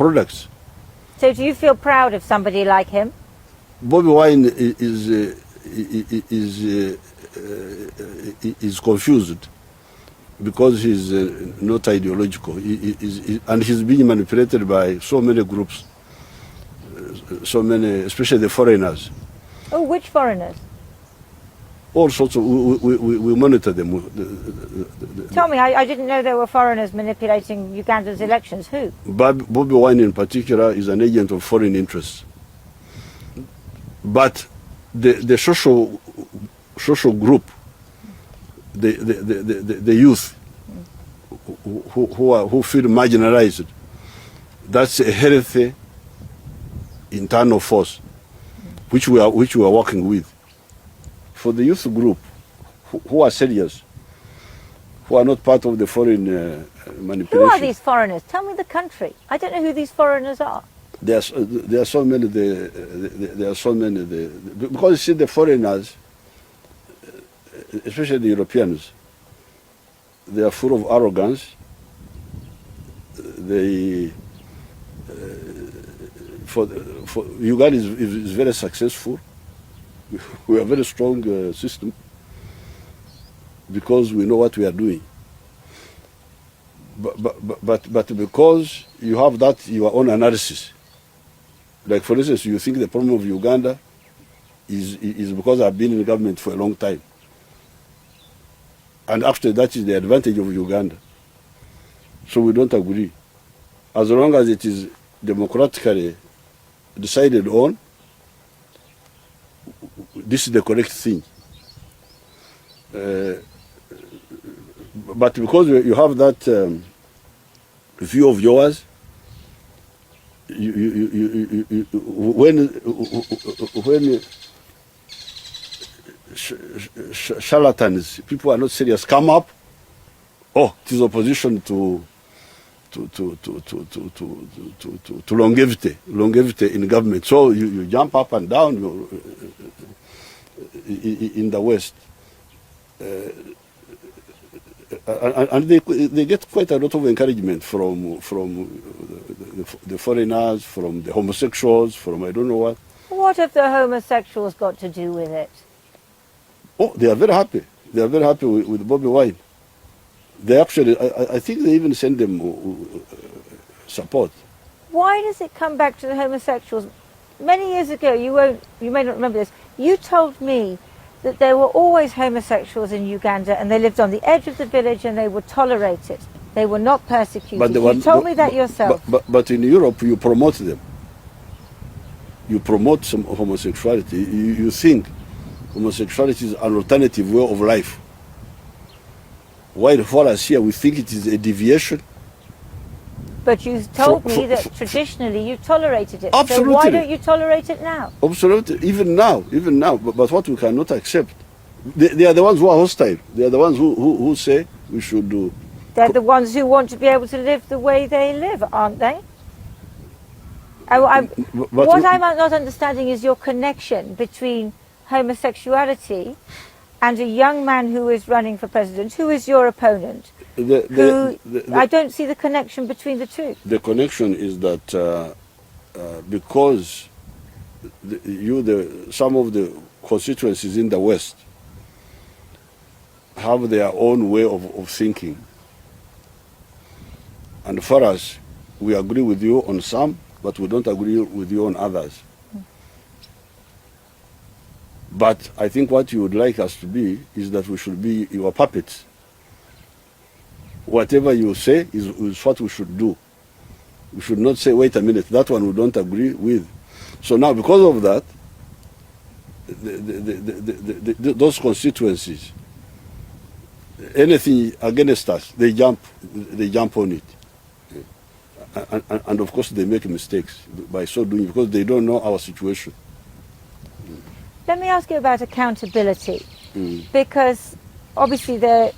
products. So do you feel proud of somebody like him? Bobby Wine is confused because he's not ideological, and he's being manipulated by so many groups, so many, especially the foreigners. Oh, which foreigners? All sorts of, we monitor them. Tell me, I didn't know there were foreigners manipulating Uganda's elections. Who? Bobby Wine in particular is an agent of foreign interests. But the social group, the youth who feel marginalized, that's a healthy internal force which we are working with. For the youth group who are serious, who are not part of the foreign manipulation. Who are these foreigners? Tell me the country. I don't know who these foreigners are. There are so many. There are so many. Because you see, the foreigners, especially the Europeans, they are full of arrogance. They for Uganda is very successful. We have a very strong system because we know what we are doing. But because you have that your own analysis. Like, for instance, you think the problem of Uganda is because I've been in government for a long time. And after that is the advantage of Uganda. So we don't agree. As long as it is democratically decided on, this is the correct thing. But because you have that view of yours, when charlatans, people are not serious, come up, oh, it is opposition to longevity in government. So you jump up and down in the West. And they get quite a lot of encouragement from the foreigners, from the homosexuals, from I don't know what. What have the homosexuals got to do with it? Oh, they are very happy. They are very happy with Bobby Wine. They actually, I think they even send them support. Why does it come back to the homosexuals? Many years ago, you may not remember this, you told me that there were always homosexuals in Uganda and they lived on the edge of the village and they were tolerated. They were not persecuted. You told me that yourself. But in Europe, you promote them. You promote some homosexuality. You think homosexuality is an alternative way of life. While for us here, we think it is a deviation. But you told me that traditionally you tolerated it. Absolutely. So why don't you tolerate it now? Absolutely, even now. But what we cannot accept, they are the ones who are hostile. They are the ones who say we should do. They're the ones who want to be able to live the way they live, aren't they? What I'm not understanding is your connection between homosexuality and a young man who is running for president, who is your opponent. I don't see the connection between the two. The connection is that because some of the constituencies in the West have their own way of thinking. And for us, we agree with you on some, but we don't agree with you on others. But I think what you would like us to be is that we should be your puppets. Whatever you say is what we should do. We should not say, wait a minute, that one we don't agree with. So now, because of that, those constituencies, anything against us, they jump on it. And of course, they make mistakes by so doing because they don't know our situation. Let me ask you about accountability, because obviously there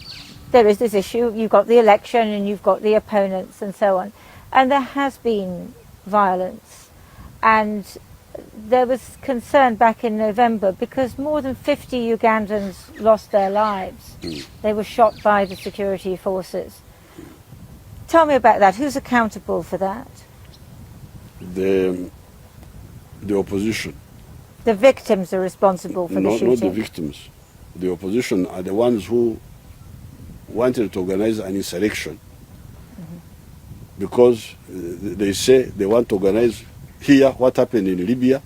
is this issue. You've got the election and you've got the opponents and so on. And there has been violence. And there was concern back in November because more than 50 Ugandans lost their lives. They were shot by the security forces. Tell me about that. Who's accountable for that? the opposition. The victims are responsible for the shooting? Not the victims. The opposition are the ones who wanted to organize an insurrection because they say they want to organize here what happened in Libya,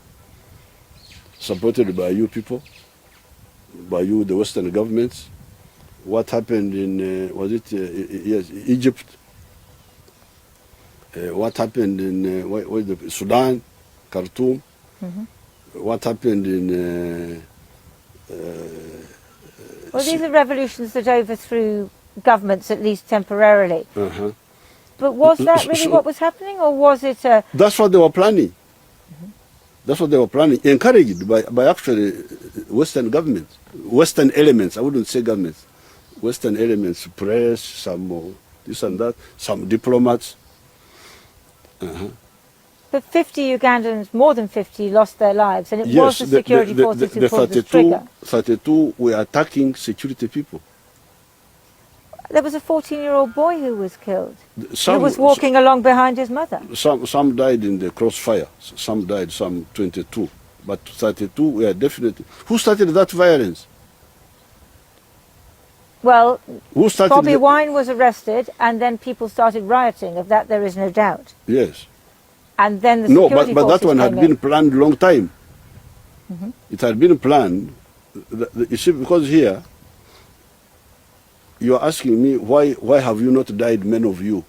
supported by you people, by you, the Western governments. What happened in, yes, Egypt? What happened in Sudan, Khartoum? What happened in... well, these are revolutions that overthrew governments, at least temporarily. But was that really what was happening, or was it a... That's what they were planning. That's what they were planning, encouraged by actually Western governments, Western elements, I wouldn't say governments, Western elements, press, some this and that, some diplomats. But 50 Ugandans, more than 50, lost their lives, and it was the security forces who pulled the trigger. 32 were attacking security people. There was a 14-year-old boy who was killed. He was walking along behind his mother. Some died in the crossfire. Some died, some 22. But 32 were definitely... Who started that violence? Well, Bobby Wine was arrested, and then people started rioting. Of that, there is no doubt. Yes. And then the security forces but that one had been planned a long time. It had been planned. You see, because here, you are asking me, why have you not died, many of you?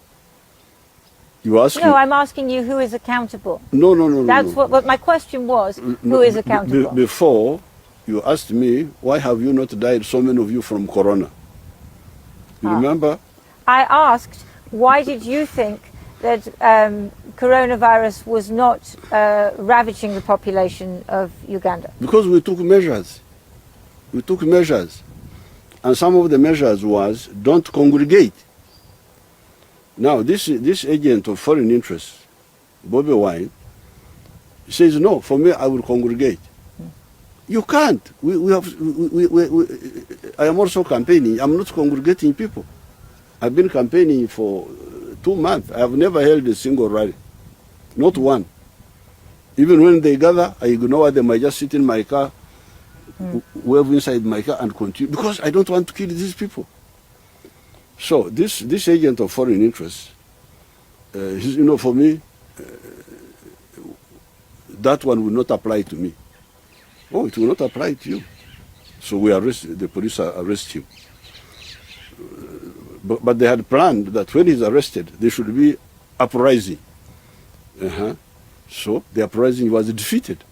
You are asking... No, I'm asking you who is accountable. No. That's what my question was, who is accountable? Before, you asked me, why have you not died, so many of you, from corona? You remember? I asked, why did you think that coronavirus was not ravaging the population of Uganda? Because we took measures. We took measures. And some of the measures was, don't congregate. Now, this agent of foreign interest, Bobby Wine, says, no, for me, I will congregate. You can't. I am also campaigning. I'm not congregating people. I've been campaigning for 2 months. I have never held a single rally. Not one. Even when they gather, I ignore them. I just sit in my car, wave inside my car and continue, because I don't want to kill these people. So this agent of foreign interest, for me, that one will not apply to me. Oh, it will not apply to you. So the police arrest him. But they had planned that when he's arrested, there should be uprising. So the uprising was defeated.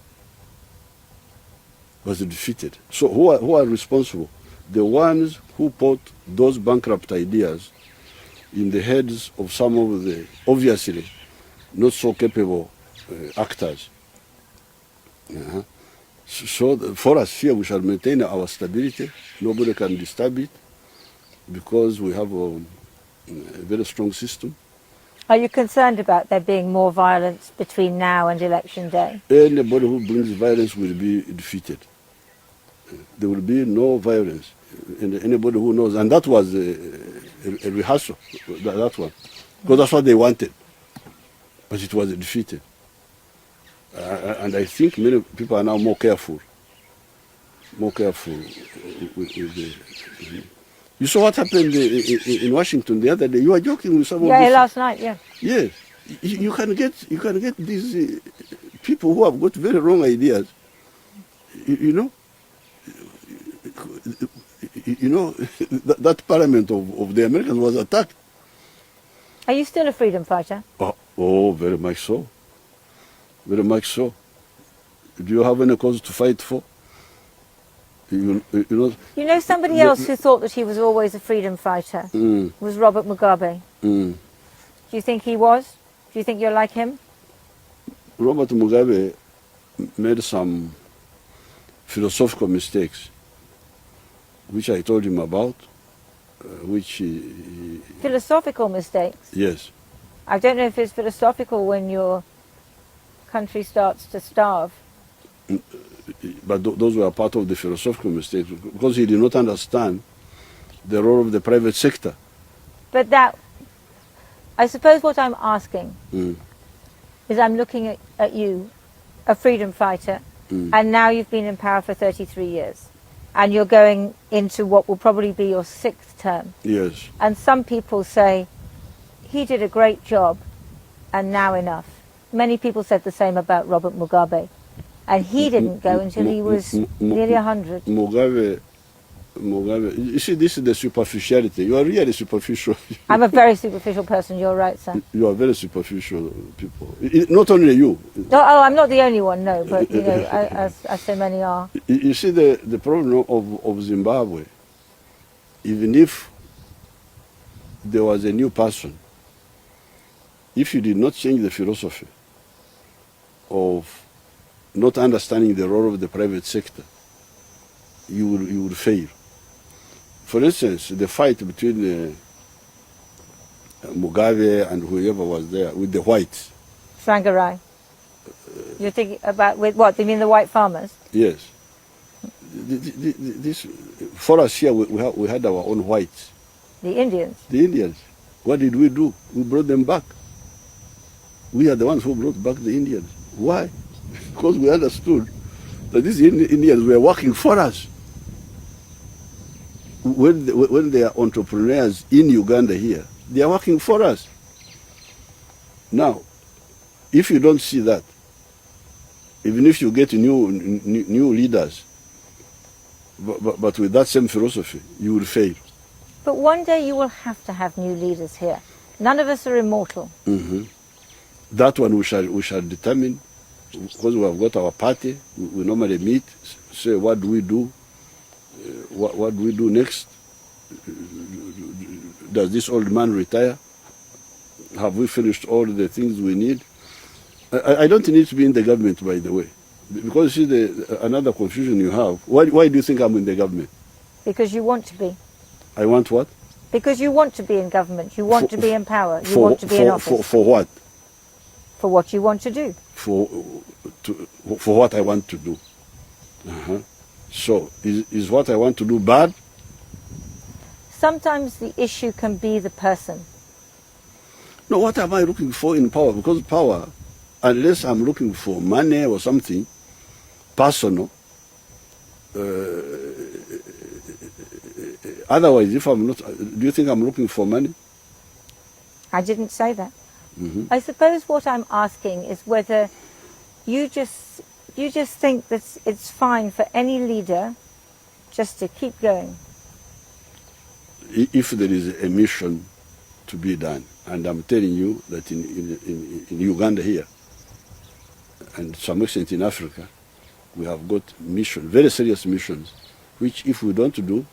So who are responsible? The ones who put those bankrupt ideas in the heads of some of the obviously not so capable actors. So for us here, we shall maintain our stability. Nobody can disturb it because we have a very strong system. Are you concerned about there being more violence between now and election day? Anybody who brings violence will be defeated. There will be no violence. And anybody who knows, and that was a rehearsal, that one, because that's what they wanted. But it was defeated. And I think many people are now more careful. With the... You saw what happened in Washington the other day. You were joking with someone. Yeah, last night. Yeah. Yes, you can get these people who have got very wrong ideas. That parliament of the Americans was attacked. Are you still a freedom fighter? Oh, very much so. Very much so. Do you have any cause to fight for? You know somebody else who thought that he was always a freedom fighter was Robert Mugabe. Do you think he was? Do you think you're like him? Robert Mugabe made some philosophical mistakes, which I told him about, which philosophical mistakes? Yes. I don't know if it's philosophical when your country starts to starve. But those were part of the philosophical mistakes, because he did not understand the role of the private sector. But I suppose what I'm asking is I'm looking at you, a freedom fighter, and now you've been in power for 33 years. And you're going into what will probably be your 6th term. Yes. And some people say, he did a great job, and now enough. Many people said the same about Robert Mugabe. And he didn't go until he was nearly 100. Mugabe, you see, this is the superficiality. You are really superficial. I'm a very superficial person, you're right, sir. You are very superficial people. Not only you. No, oh, I'm not the only one, no, but, you know, as so many are. You see, the problem of Zimbabwe, even if there was a new person, if you did not change the philosophy of not understanding the role of the private sector, you will fail. For instance, the fight between Mugabe and whoever was there with the whites. Frangarai. You're thinking about with what? Do you mean the white farmers? Yes. This for us here, we had our own whites. The Indians. The Indians. What did we do? We brought them back. We are the ones who brought back the Indians. Why? Because we understood that these Indians were working for us. When they are entrepreneurs in Uganda here, they are working for us. Now, if you don't see that, even if you get new leaders, but with that same philosophy, you will fail. But one day you will have to have new leaders here. None of us are immortal. Mm-hmm. That one we shall determine, because we have got our party. We normally meet, say what do we do, what do we do next? Does this old man retire? Have we finished all the things we need? I don't need to be in the government, by the way, because you see another confusion you have. Why do you think I'm in the government? Because you want to be. I want what? Because you want to be in government. You want to be in power. You want to be in office. For what? For what you want to do. For what I want to do. Uh-huh. So, is what I want to do bad? Sometimes the issue can be the person. No, what am I looking for in power? Because power, unless I'm looking for money or something personal, otherwise, if I'm not, do you think I'm looking for money? I didn't say that. Mm-hmm. I suppose what I'm asking is whether you just think that it's fine for any leader just to keep going. If there is a mission to be done, and I'm telling you that in Uganda here, and to some extent in Africa, we have got missions, very serious missions, which if we don't do,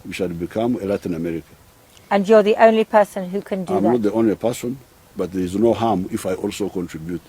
we shall become a Latin America. And you're the only person who can do that? I'm not the only person, but there is no harm if I also contribute.